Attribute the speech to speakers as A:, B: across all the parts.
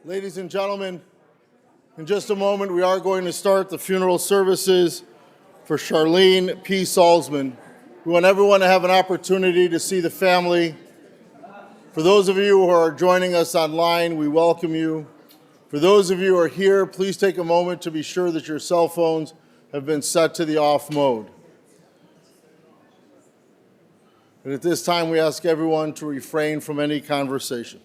A: Ladies and gentlemen, in just a moment we are going to start the funeral services for Charlene P. Salzman. We want everyone to have an opportunity to see the family. For those of you who are joining us online, we welcome you. For those of you who are here, please take a moment to be sure that your cell phones have been set to the off mode. And at this time, we ask everyone to refrain from any conversation.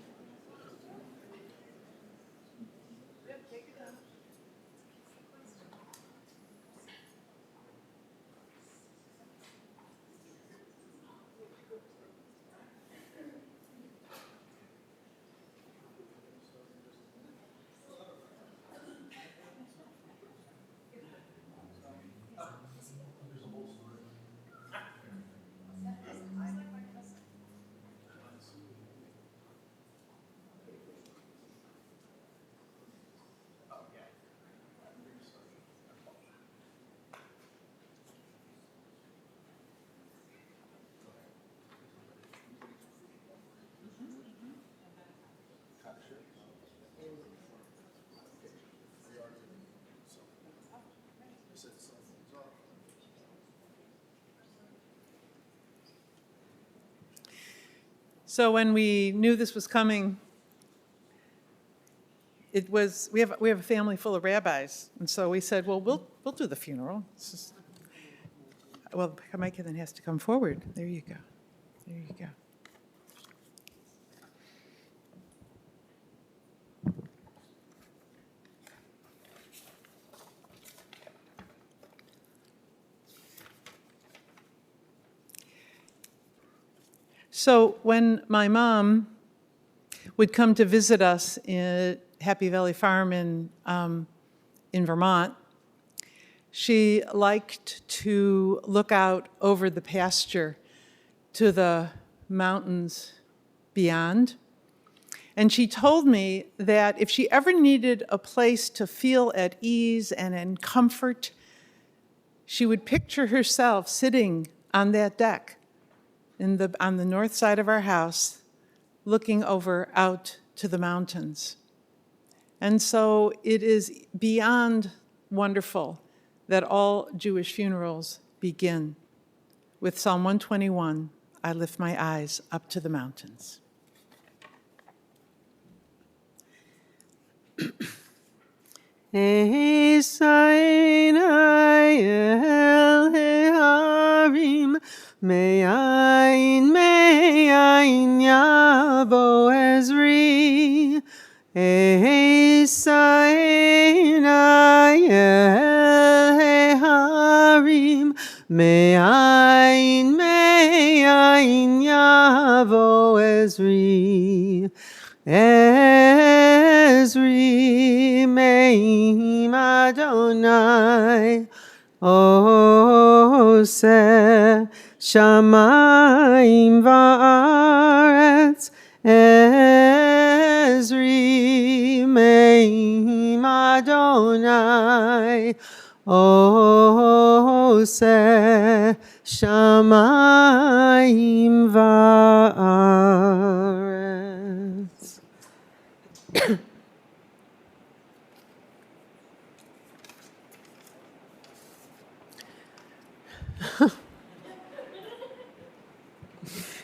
B: So when we knew this was coming, we have a family full of rabbis, and so we said, well, we'll do the funeral. Well, Micah then has to come forward. There you go. There you go. So when my mom would come to visit us at Happy Valley Farm in Vermont, she liked to look out over the pasture to the mountains beyond. And she told me that if she ever needed a place to feel at ease and in comfort, she would picture herself sitting on that deck on the north side of our house, looking out to the mountains. And so it is beyond wonderful that all Jewish funerals begin with Psalm 121, I lift my eyes up to the mountains.
C: Me'ayin yavo Ezri, Esayin el harim. Me'ayin yavo Ezri, Ezri me'im Adonai, Oseh Shamayim va'aretz, Ezri me'im Adonai, Oseh Shamayim va'aretz.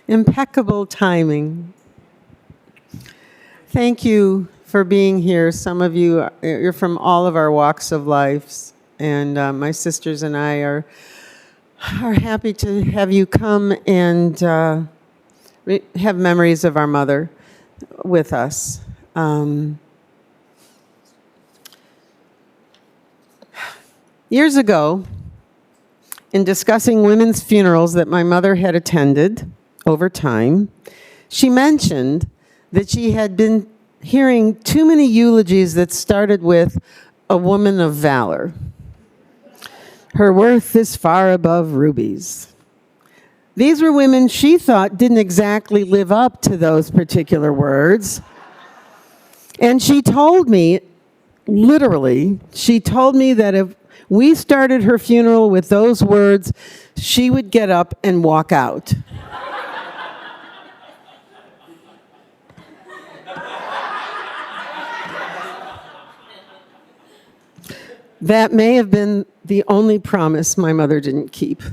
C: Impeccable timing. Thank you for being here. Some of you, you're from all of our walks of life, and my sisters and I are happy to have you come and have memories of our mother with us. Years ago, in discussing women's funerals that my mother had attended over time, she mentioned that she had been hearing too many eulogies that started with a woman of valor. Her worth is far above rubies. These were women she thought didn't exactly live up to those particular words. And she told me, literally, she told me that if we started her funeral with those words, she would get up and walk out. That may have been the only promise my mother didn't keep.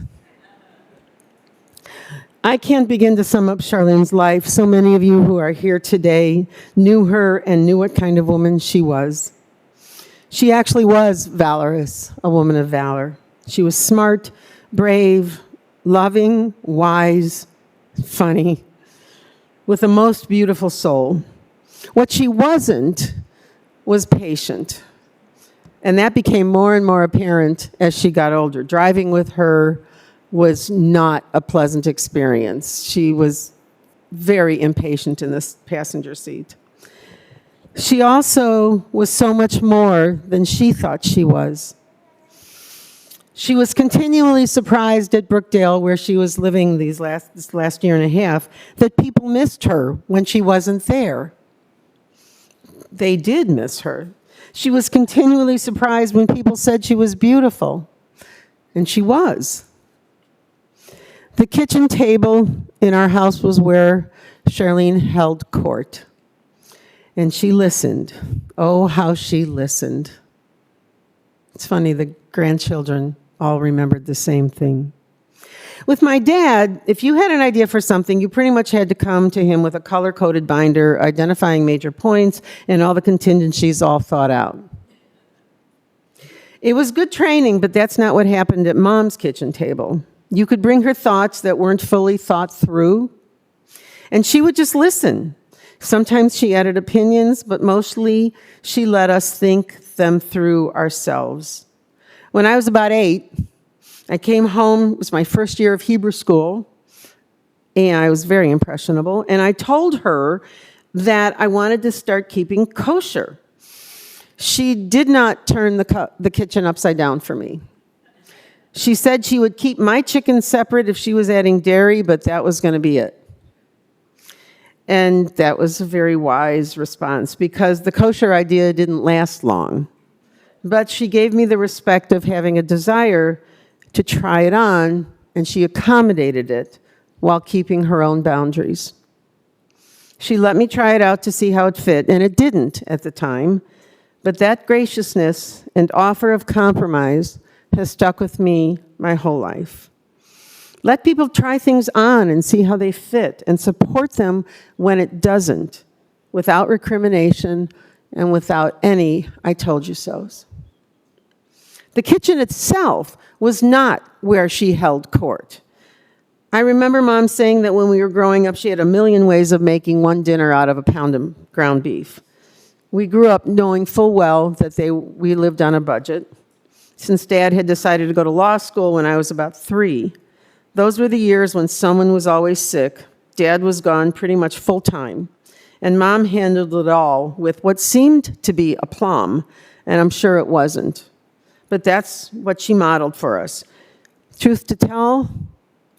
C: I can't begin to sum up Charlene's life. So many of you who are here today knew her and knew what kind of woman she was. She actually was valorous, a woman of valor. She was smart, brave, loving, wise, funny, with a most beautiful soul. What she wasn't was patient. And that became more and more apparent as she got older. Driving with her was not a pleasant experience. She was very impatient in the passenger seat. She also was so much more than she thought she was. She was continually surprised at Brookdale, where she was living this last year and a half, that people missed her when she wasn't there. They did miss her. She was continually surprised when people said she was beautiful, and she was. The kitchen table in our house was where Charlene held court, and she listened. Oh, how she listened. It's funny, the grandchildren all remembered the same thing. With my dad, if you had an idea for something, you pretty much had to come to him with a color-coded binder identifying major points and all the contingencies all thought out. It was good training, but that's not what happened at Mom's kitchen table. You could bring her thoughts that weren't fully thought through, and she would just listen. Sometimes she added opinions, but mostly she let us think them through ourselves. When I was about 8, I came home. It was my first year of Hebrew school, and I was very impressionable, and I told her that I wanted to start keeping kosher. She did not turn the kitchen upside down for me. She said she would keep my chicken separate if she was adding dairy, but that was going to be it. And that was a very wise response, because the kosher idea didn't last long. But she gave me the respect of having a desire to try it on, and she accommodated it while keeping her own boundaries. She let me try it out to see how it fit, and it didn't at the time, but that graciousness and offer of compromise has stuck with me my whole life. Let people try things on and see how they fit, and support them when it doesn't, without recrimination and without any "I told you so's." The kitchen itself was not where she held court. I remember Mom saying that when we were growing up, she had a million ways of making one dinner out of a pound of ground beef. We grew up knowing full well that we lived on a budget. Since Dad had decided to go to law school when I was about 3, those were the years when someone was always sick. Dad was gone pretty much full time, and Mom handled it all with what seemed to be aplomb, and I'm sure it wasn't. But that's what she modeled for us. Truth to tell,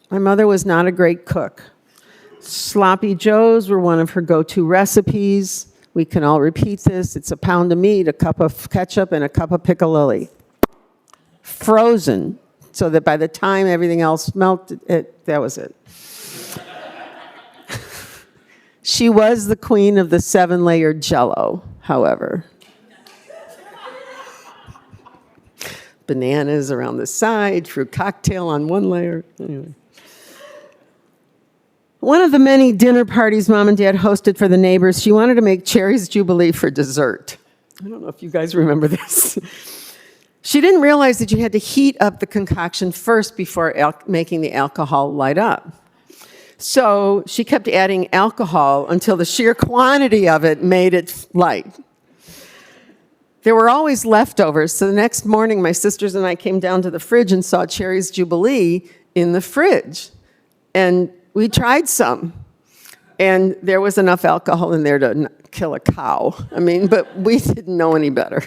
C: my mother was not a great cook. Sloppy Joes were one of her go-to recipes. We can all repeat this. It's a pound of meat, a cup of ketchup, and a cup of piccalilli. Frozen, so that by the time everything else melted, that was it. She was the queen of the 7-layered Jell-O, however. Bananas around the side, fruit cocktail on one layer. Anyway. One of the many dinner parties Mom and Dad hosted for the neighbors, she wanted to make Cherry's Jubilee for dessert. I don't know if you guys remember this. She didn't realize that you had to heat up the concoction first before making the alcohol light up. So she kept adding alcohol until the sheer quantity of it made it light. There were always leftovers, so the next morning my sisters and I came down to the fridge and saw Cherry's Jubilee in the fridge. And we tried some, and there was enough alcohol in there to kill a cow. But we didn't know any better.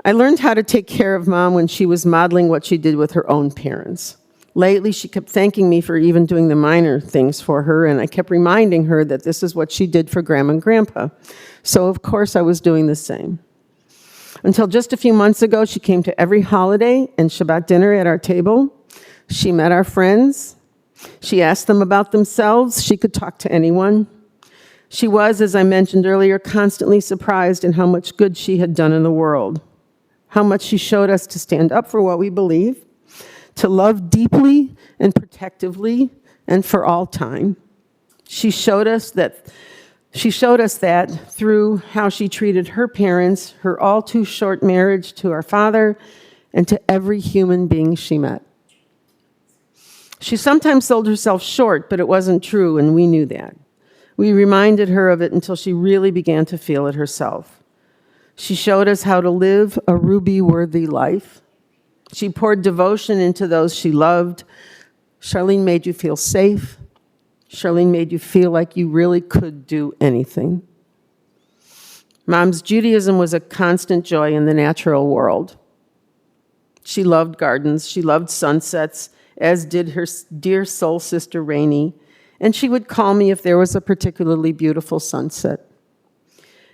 C: I learned how to take care of Mom when she was modeling what she did with her own parents. Lately, she kept thanking me for even doing the minor things for her, and I kept reminding her that this is what she did for Grandma and Grandpa. So, of course, I was doing the same. Until just a few months ago, she came to every holiday and Shabbat dinner at our table. She met our friends. She asked them about themselves. She could talk to anyone. She was, as I mentioned earlier, constantly surprised in how much good she had done in the world, how much she showed us to stand up for what we believe, to love deeply and protectively and for all time. She showed us that through how she treated her parents, her all too short marriage to our father, and to every human being she met. She sometimes sold herself short, but it wasn't true, and we knew that. We reminded her of it until she really began to feel it herself. She showed us how to live a Ruby-worthy life. She poured devotion into those she loved. Charlene made you feel safe. Charlene made you feel like you really could do anything. Mom's Judaism was a constant joy in the natural world. She loved gardens. She loved sunsets, as did her dear soul sister Rainey. And she would call me if there was a particularly beautiful sunset.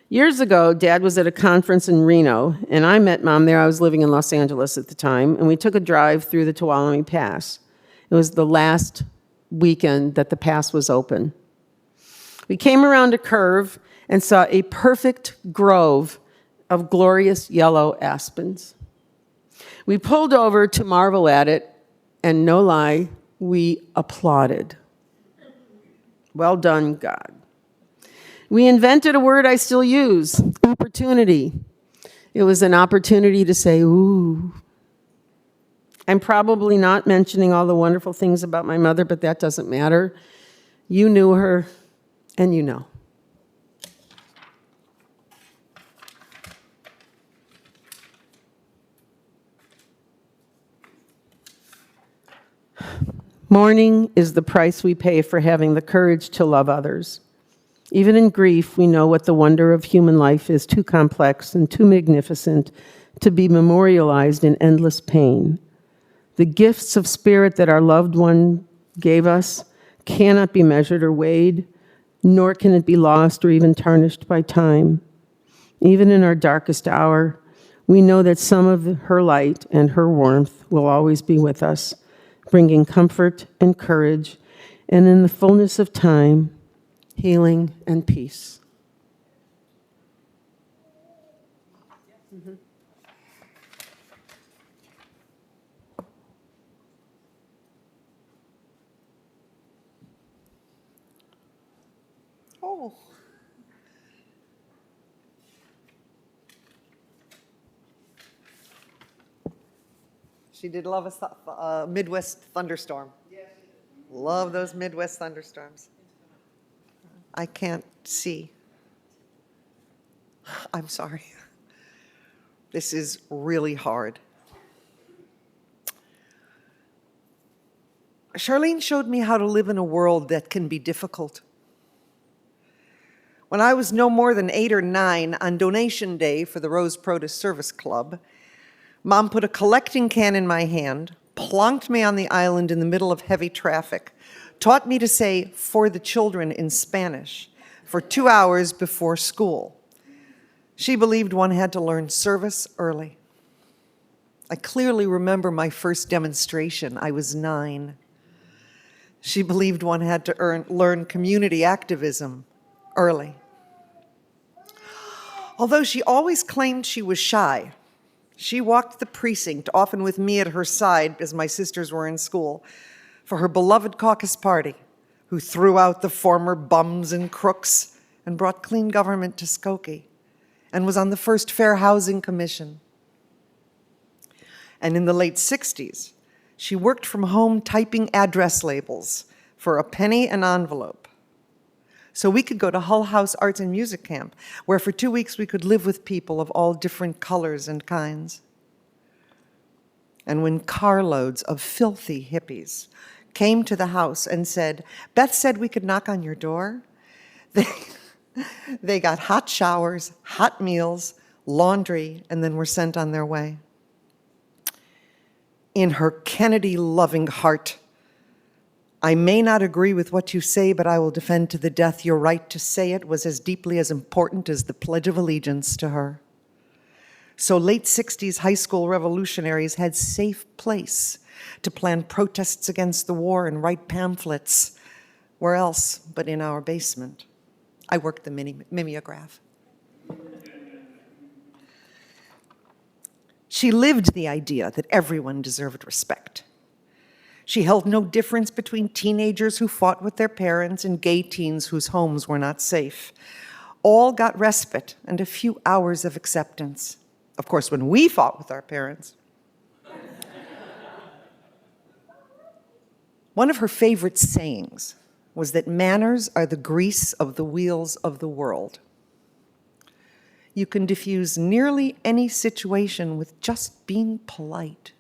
C: Years ago, Dad was at a conference in Reno, and I met Mom there. I was living in Los Angeles at the time, and we took a drive through the Tuolumne Pass. It was the last weekend that the pass was open. We came around a curve and saw a perfect grove of glorious yellow aspens. We pulled over to marvel at it, and no lie, we applauded. Well done, God. We invented a word I still use, opportunity. It was an opportunity to say, ooh. I'm probably not mentioning all the wonderful things about my mother, but that doesn't matter. You knew her, and you know. Mourning is the price we pay for having the courage to love others. Even in grief, we know what the wonder of human life is too complex and too magnificent to be memorialized in endless pain. The gifts of spirit that our loved one gave us cannot be measured or weighed, nor can it be lost or even tarnished by time. Even in our darkest hour, we know that some of her light and her warmth will always be with us, bringing comfort and courage, and in the fullness of time, healing and peace.
D: Oh. She did love a Midwest thunderstorm. Yes. Love those Midwest thunderstorms. I can't see. I'm sorry. This is really hard. Charlene showed me how to live in a world that can be difficult. When I was no more than 8 or 9 on donation day for the Rose Produce Service Club, Mom put a collecting can in my hand, plonked me on the island in the middle of heavy traffic, taught me to say "for the children" in Spanish for 2 hours before school. She believed one had to learn service early. I clearly remember my first demonstration. I was 9. She believed one had to learn community activism early. Although she always claimed she was shy, she walked the precinct, often with me at her side as my sisters were in school, for her beloved caucus party, who threw out the former bums and crooks and brought clean government to Skokie, and was on the first Fair Housing Commission. And in the late 60s, she worked from home typing address labels for a penny an envelope. So we could go to Hull House Arts and Music Camp, where for 2 weeks we could live with people of all different colors and kinds. And when carloads of filthy hippies came to the house and said, "Beth said we could knock on your door," they got hot showers, hot meals, laundry, and then were sent on their way. In her Kennedy-loving heart, "I may not agree with what you say, but I will defend to the death your right to say it," was as deeply as important as the Pledge of Allegiance to her. So late 60s high school revolutionaries had safe place to plan protests against the war and write pamphlets. Where else but in our basement? I worked the mimeograph. She lived the idea that everyone deserved respect. She held no difference between teenagers who fought with their parents and gay teens whose homes were not safe. All got respite and a few hours of acceptance. Of course, when we fought with our parents. One of her favorite sayings was that manners are the grease of the wheels of the world. You can diffuse nearly any situation with just being polite.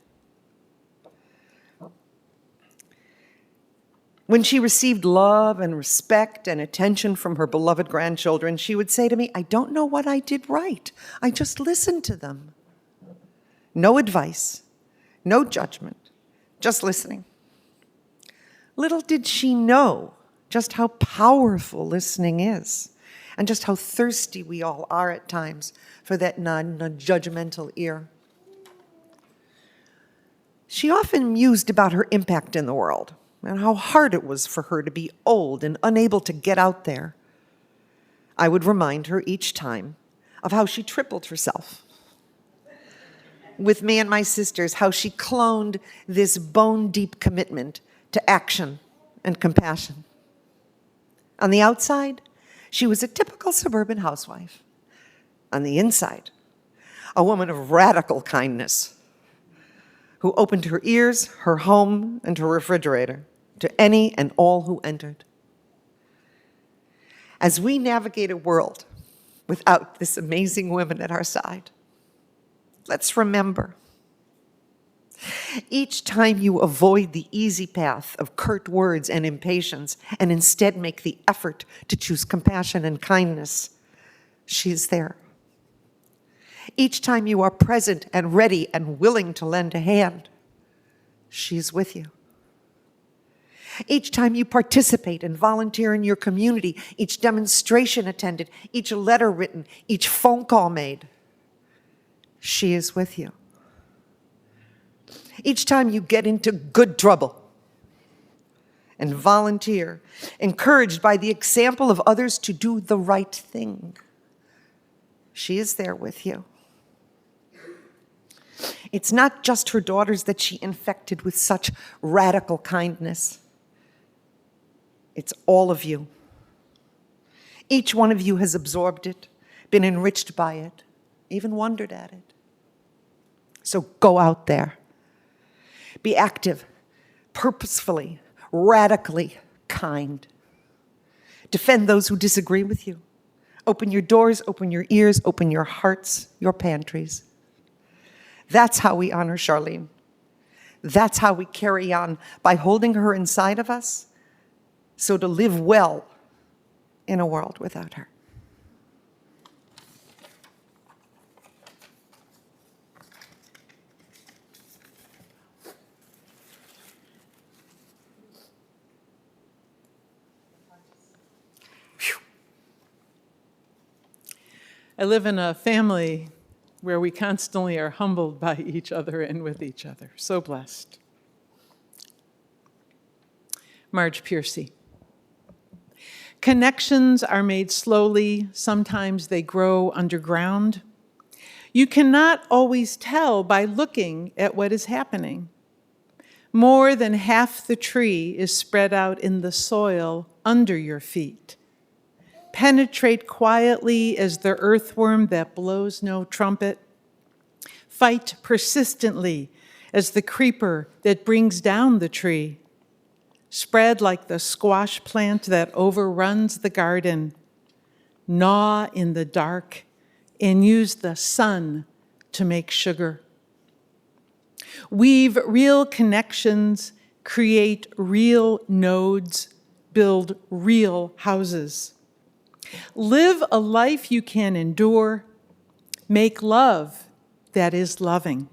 D: When she received love and respect and attention from her beloved grandchildren, she would say to me, "I don't know what I did right. I just listened to them." No advice, no judgment, just listening. Little did she know just how powerful listening is, and just how thirsty we all are at times for that non-judgmental ear. She often mused about her impact in the world and how hard it was for her to be old and unable to get out there. I would remind her each time of how she tripled herself. With me and my sisters, how she cloned this bone-deep commitment to action and compassion. On the outside, she was a typical suburban housewife. On the inside, a woman of radical kindness who opened her ears, her home, and her refrigerator to any and all who entered. As we navigate a world without this amazing woman at our side, let's remember, each time you avoid the easy path of curt words and impatience and instead make the effort to choose compassion and kindness, she's there. Each time you are present and ready and willing to lend a hand, she's with you. Each time you participate and volunteer in your community, each demonstration attended, each letter written, each phone call made, she is with you. Each time you get into good trouble and volunteer, encouraged by the example of others to do the right thing, she is there with you. It's not just her daughters that she infected with such radical kindness. It's all of you. Each one of you has absorbed it, been enriched by it, even wondered at it. So go out there. Be active, purposefully, radically kind. Defend those who disagree with you. Open your doors, open your ears, open your hearts, your pantries. That's how we honor Charlene. That's how we carry on, by holding her inside of us, so to live well in a world without her.
B: I live in a family where we constantly are humbled by each other and with each other. So blessed. Marge Piercy. Connections are made slowly. Sometimes they grow underground. You cannot always tell by looking at what is happening. More than half the tree is spread out in the soil under your feet. Penetrate quietly as the earthworm that blows no trumpet. Fight persistently as the creeper that brings down the tree. Spread like the squash plant that overruns the garden. Gnaw in the dark and use the sun to make sugar. Weave real connections, create real nodes, build real houses. Live a life you can endure. Make love that is loving.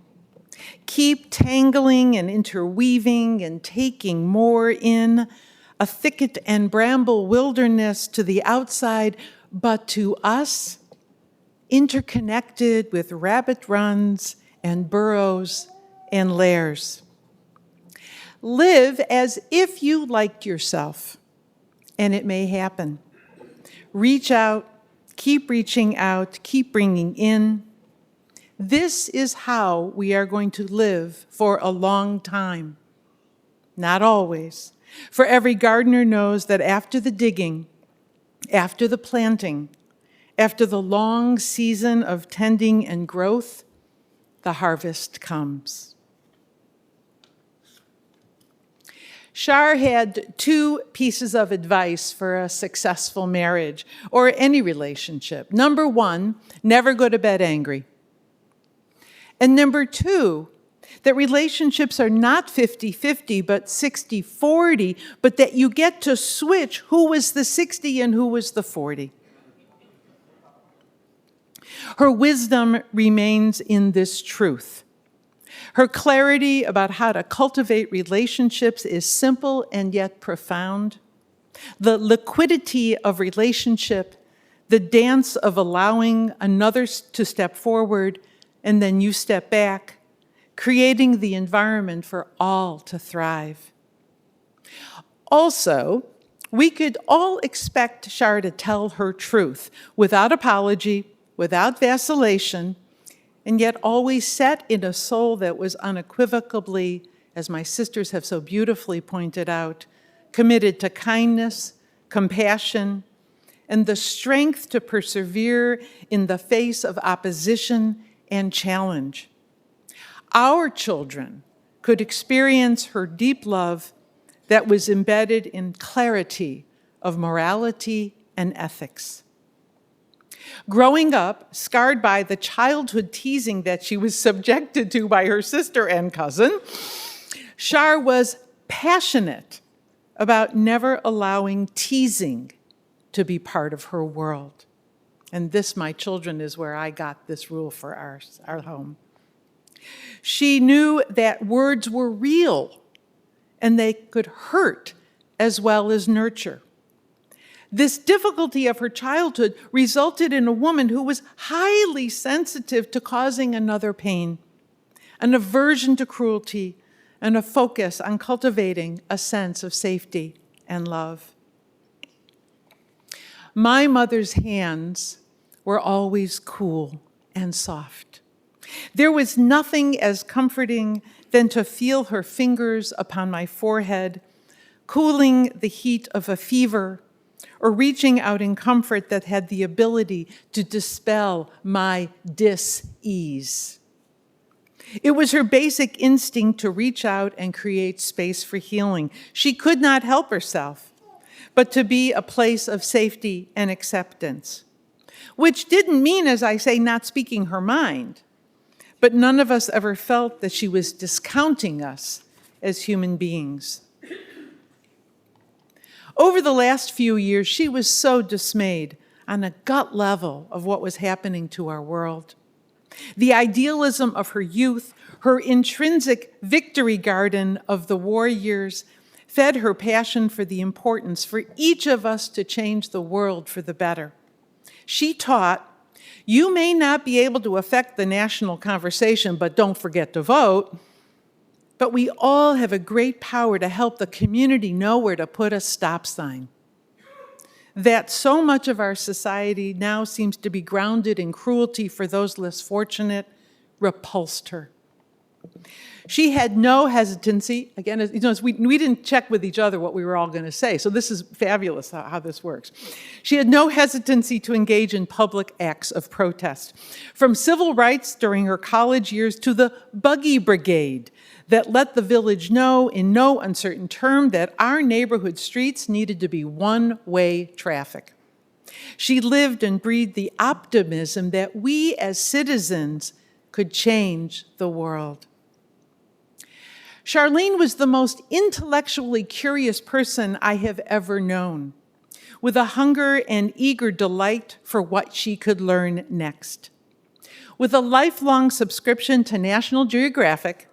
B: Keep tangling and interweaving and taking more in, a thicket and bramble wilderness to the outside, but to us, interconnected with rabbit runs and burrows and lairs. Live as if you liked yourself, and it may happen. reach out, keep reaching out, keep bringing in. This is how we are going to live for a long time. Not always. For every gardener knows that after the digging, after the planting, after the long season of tending and growth, the harvest comes. Char had 2 pieces of advice for a successful marriage or any relationship. Number 1, never go to bed angry. And number 2, that relationships are not 50-50, but 60-40, but that you get to switch who was the 60 and who was the 40. Her wisdom remains in this truth. Her clarity about how to cultivate relationships is simple and yet profound. The liquidity of relationship, the dance of allowing another to step forward and then you step back, creating the environment for all to thrive. Also, we could all expect Char to tell her truth without apology, without vacillation, and yet always set in a soul that was unequivocally, as my sisters have so beautifully pointed out, committed to kindness, compassion, and the strength to persevere in the face of opposition and challenge. Our children could experience her deep love that was embedded in clarity of morality and ethics. Growing up, scarred by the childhood teasing that she was subjected to by her sister and cousin, Char was passionate about never allowing teasing to be part of her world. And this, my children, is where I got this rule for our home. She knew that words were real and they could hurt as well as nurture. This difficulty of her childhood resulted in a woman who was highly sensitive to causing another pain, an aversion to cruelty, and a focus on cultivating a sense of safety and love. My mother's hands were always cool and soft. There was nothing as comforting than to feel her fingers upon my forehead, cooling the heat of a fever, or reaching out in comfort that had the ability to dispel my dis-ease. It was her basic instinct to reach out and create space for healing. She could not help herself, but to be a place of safety and acceptance, which didn't mean, as I say, not speaking her mind, but none of us ever felt that she was discounting us as human beings. Over the last few years, she was so dismayed on a gut level of what was happening to our world. The idealism of her youth, her intrinsic victory garden of the war years, fed her passion for the importance for each of us to change the world for the better. She taught, you may not be able to affect the national conversation, but don't forget to vote. But we all have a great power to help the community know where to put a stop sign. That so much of our society now seems to be grounded in cruelty for those less fortunate repulsed her. She had no hesitancy. Again, we didn't check with each other what we were all going to say, so this is fabulous how this works. She had no hesitancy to engage in public acts of protest, from civil rights during her college years to the buggy brigade that let the village know in no uncertain term that our neighborhood streets needed to be one-way traffic. She lived and breathed the optimism that we as citizens could change the world. Charlene was the most intellectually curious person I have ever known, with a hunger and eager delight for what she could learn next. With a lifelong subscription to National Geographic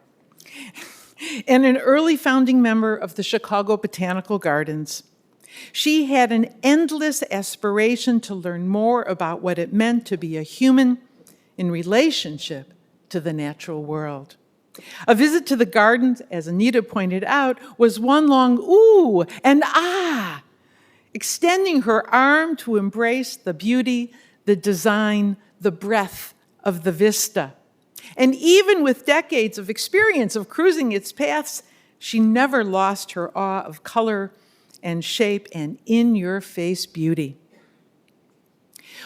B: and an early founding member of the Chicago Botanical Gardens, she had an endless aspiration to learn more about what it meant to be a human in relationship to the natural world. A visit to the gardens, as Anita pointed out, was one long ooh and ah extending her arm to embrace the beauty, the design, the breadth of the vista. And even with decades of experience of cruising its paths, she never lost her awe of color and shape and in-your-face beauty.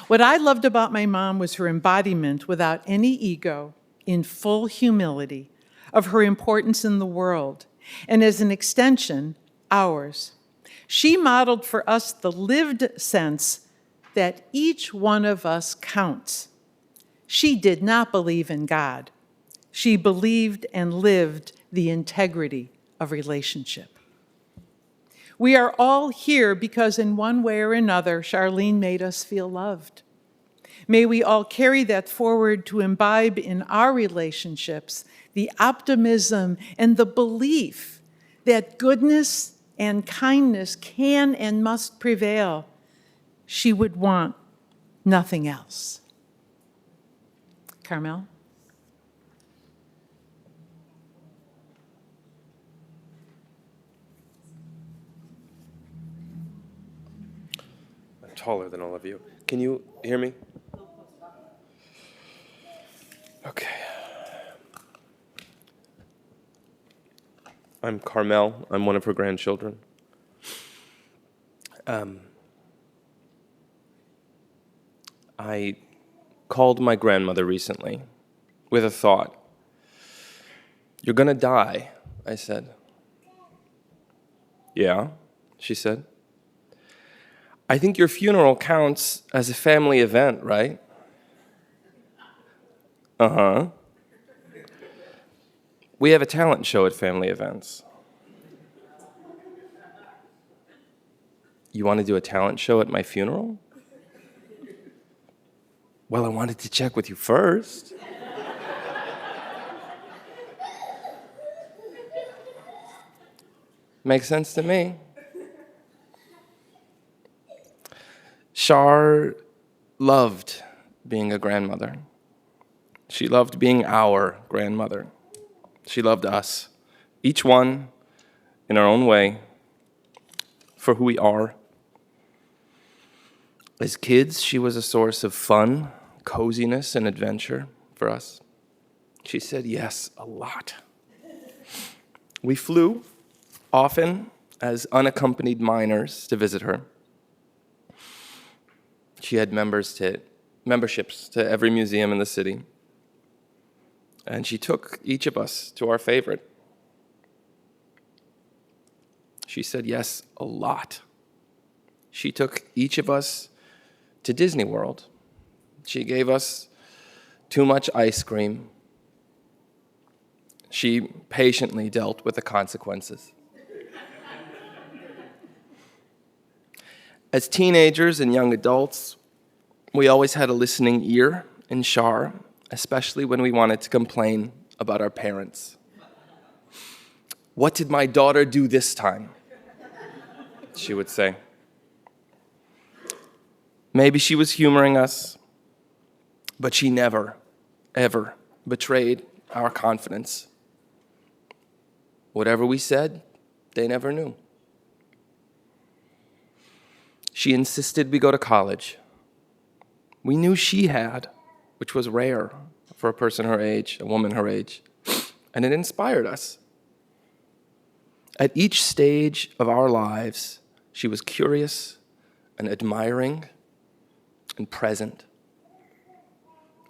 B: What I loved about my mom was her embodiment, without any ego, in full humility, of her importance in the world, and as an extension, ours. She modeled for us the lived sense that each one of us counts. She did not believe in God. She believed and lived the integrity of relationship. We are all here because in one way or another, Charlene made us feel loved. May we all carry that forward to imbibe in our relationships the optimism and the belief that goodness and kindness can and must prevail. She would want nothing else. Carmel?
E: I'm taller than all of you. Can you hear me? Okay. I'm Carmel. I'm one of her grandchildren. I called my grandmother recently with a thought. "You're gonna die," I said. "Yeah," she said. "I think your funeral counts as a family event, right?" "Uh-huh. We have a talent show at family events." "You want to do a talent show at my funeral?" "Well, I wanted to check with you first." Makes sense to me. Char loved being a grandmother. She loved being our grandmother. She loved us, each one in our own way, for who we are. As kids, she was a source of fun, coziness, and adventure for us. She said yes a lot. We flew, often as unaccompanied minors, to visit her. She had memberships to every museum in the city. And she took each of us to our favorite. She said yes a lot. She took each of us to Disney World. She gave us too much ice cream. She patiently dealt with the consequences. As teenagers and young adults, we always had a listening ear in Char, especially when we wanted to complain about our parents. "What did my daughter do this time?" she would say. Maybe she was humoring us, but she never, ever betrayed our confidence. Whatever we said, they never knew. She insisted we go to college. We knew she had, which was rare for a person her age, a woman her age, and it inspired us. At each stage of our lives, she was curious and admiring and present.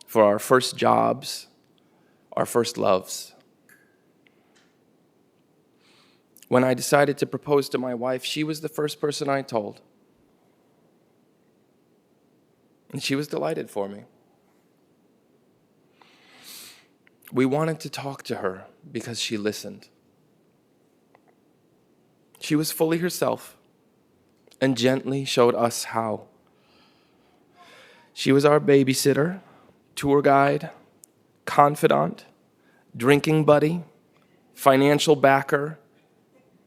E: For our first jobs, our first loves. When I decided to propose to my wife, she was the first person I told. And she was delighted for me. We wanted to talk to her because she listened. She was fully herself and gently showed us how. She was our babysitter, tour guide, confidant, drinking buddy, financial backer,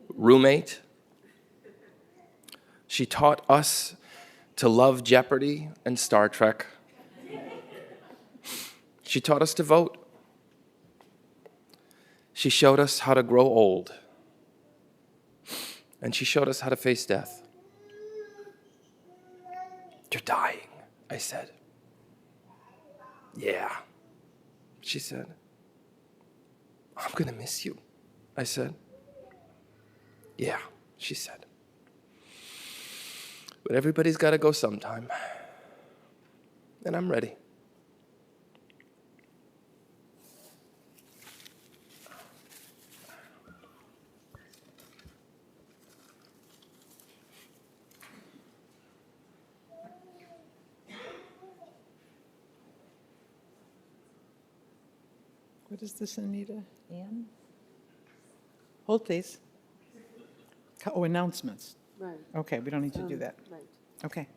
E: roommate. She taught us to love Jeopardy and Star Trek. She taught us to vote. She showed us how to grow old. And she showed us how to face death. You're dying, I said. Yeah, she said. I'm gonna miss you, I said. Yeah, she said. But everybody's gotta go sometime. And I'm ready.
B: What is this, Anita? Ann? Hold, please. Oh, announcements.
C: Right.
B: Okay, we don't need to do that.
C: Right.
B: Okay.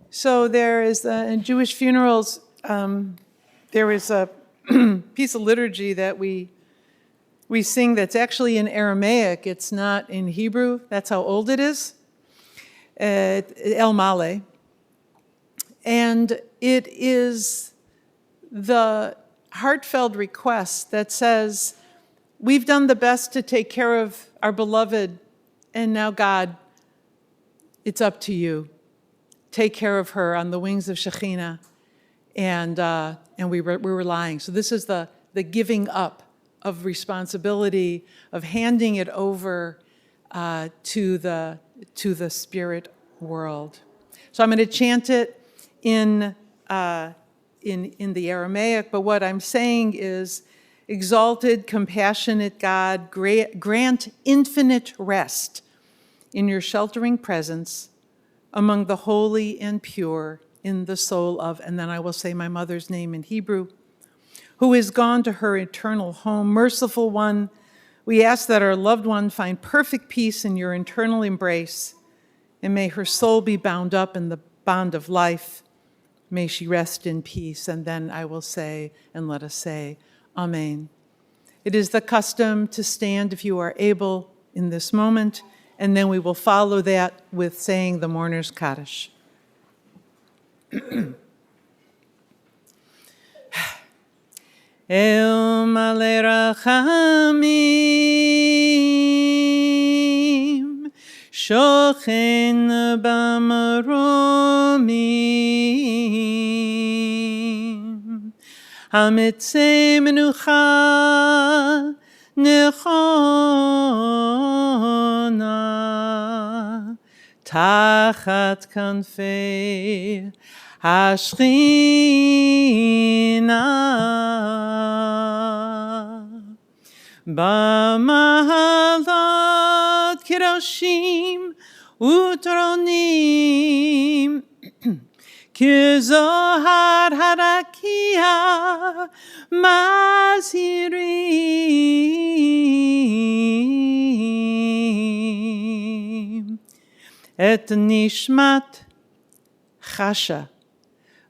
B: So there is, in Jewish funerals, there is a piece of liturgy that we sing that's actually in Aramaic. It's not in Hebrew. That's how old it is. El Male. And it is the heartfelt request that says, we've done the best to take care of our beloved, and now, God, it's up to you. Take care of her on the wings of Shekhinah, and we're relying. So this is the giving up of responsibility, of handing it over to the spirit world. So I'm going to chant it in the Aramaic, but what I'm saying is, exalted, compassionate God, grant infinite rest in your sheltering presence among the holy and pure in the soul of, and then I will say my mother's name in Hebrew, who is gone to her eternal home. Merciful one, we ask that our loved one find perfect peace in your eternal embrace, and may her soul be bound up in the bond of life. May she rest in peace. And then I will say, and let us say, Amen. It is the custom to stand if you are able in this moment, and then we will follow that with saying the mourner's Kaddish. El Malei Rachamim, Shochen B'maromim, Hamitzei Menucha Nechona, Tachat Kanfei Hashchina, B'mahalot Kedoshim Utronim, Kizohar Harakia Mazirim, Et Nishmat Chasha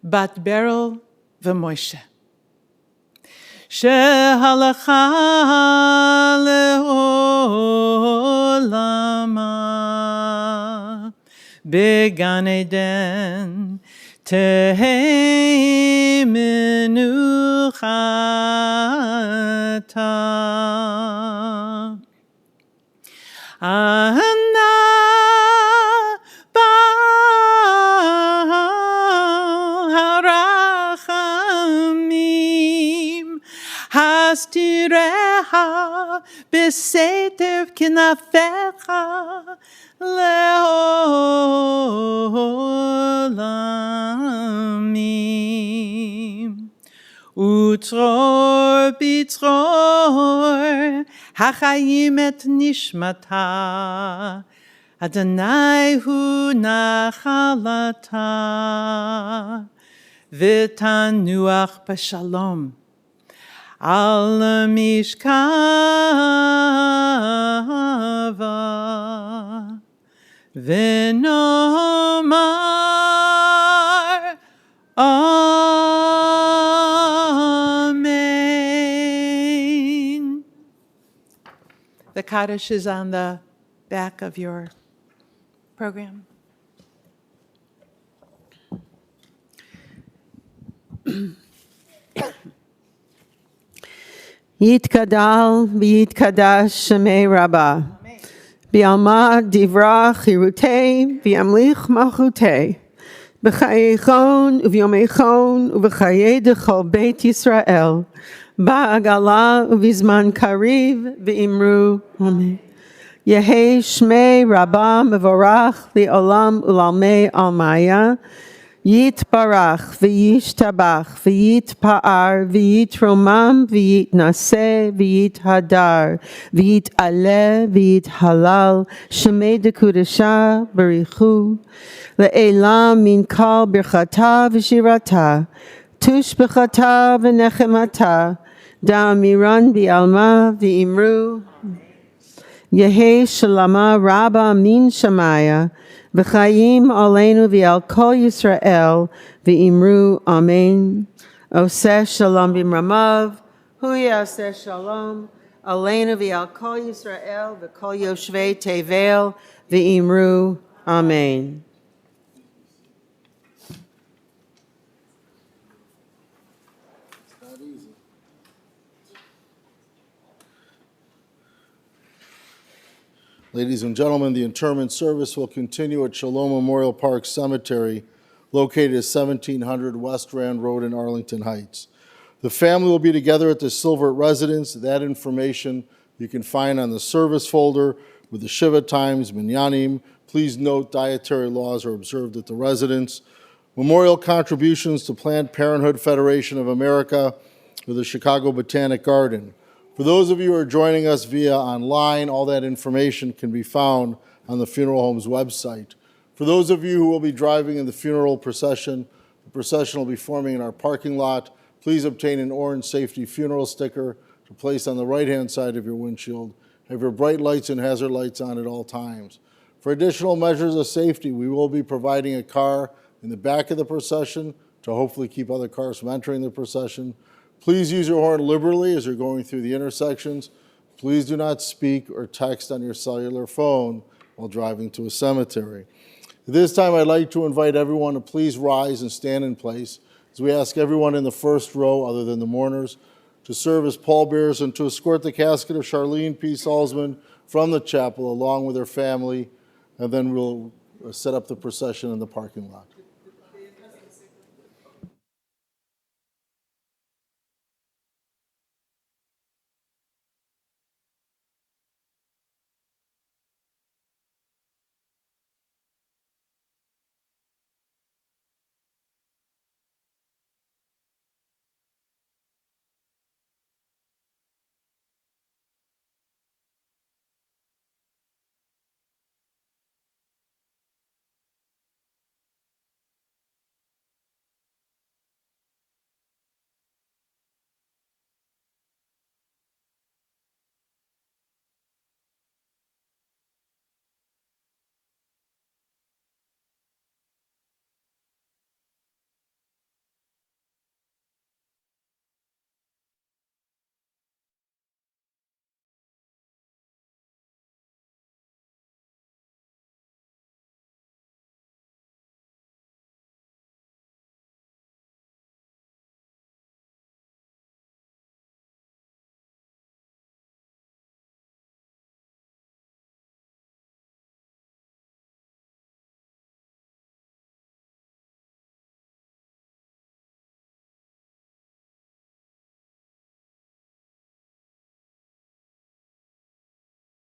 B: Bat Beryl v'Moshe, Shehalakha le'olama Began Eden Tehei menuchata, Ana Harachamim Hastireha Beseter Kinafecha Leolamim, Utror Bitror Hachayim et Nishmata, Adonai hu nachalata, V'tanuach b'shalom al mishkava, V'nomar Amen. The Kaddish is on the back of your program.
C: Yitkadal v'yitkadash shemei Rabbah. Bi'alma divra chirutei v'yamlich malchutei. בחייכון וביומייכון ובחיי דכל בית ישראל, בעגלה ובזמן קריב ואמרו אמן. יהי שמי רבה מבורך לעולם ולעולמי עלמיה, יתברך וישתבח ויתפאר ויתרומם ויתנשא ויתהדר ויתעלה ויתהלל שמי דקודשה בריחו לעילם מן כל ברכתה ושירתה תושבחתה ונחמתה דאמירן בעלמה ואמרו יהי שלמה רבה מן שמיה וחיים עלינו ועל כל ישראל ואמרו אמן. עושה שלום במרמיו, הוא יעשה שלום עלינו ועל כל ישראל וכל יושבי תבל ואמרו אמן.
A: Ladies and gentlemen, the interment service will continue at Shalom Memorial Park Cemetery, located at 1700 West Rand Road in Arlington Heights. The family will be together at the Silvert residence. That information you can find on the service folder with the Shiva times, Minyanim. Please note dietary laws are observed at the residence. Memorial contributions to Planned Parenthood Federation of America or the Chicago Botanic Garden. For those of you who are joining us via online, all that information can be found on the funeral home's website. For those of you who will be driving in the funeral procession, the procession will be forming in our parking lot. Please obtain an orange safety funeral sticker to place on the right-hand side of your windshield. Have your bright lights and hazard lights on at all times. For additional measures of safety, we will be providing a car in the back of the procession to hopefully keep other cars from entering the procession. Please use your horn liberally as you're going through the intersections. Please do not speak or text on your cellular phone while driving to a cemetery. At this time, I'd like to invite everyone to please rise and stand in place as we ask everyone in the first row, other than the mourners, to serve as pallbearers and to escort the casket of Charlene P. Salzman from the chapel along with her family, and then we'll set up the procession in the parking lot.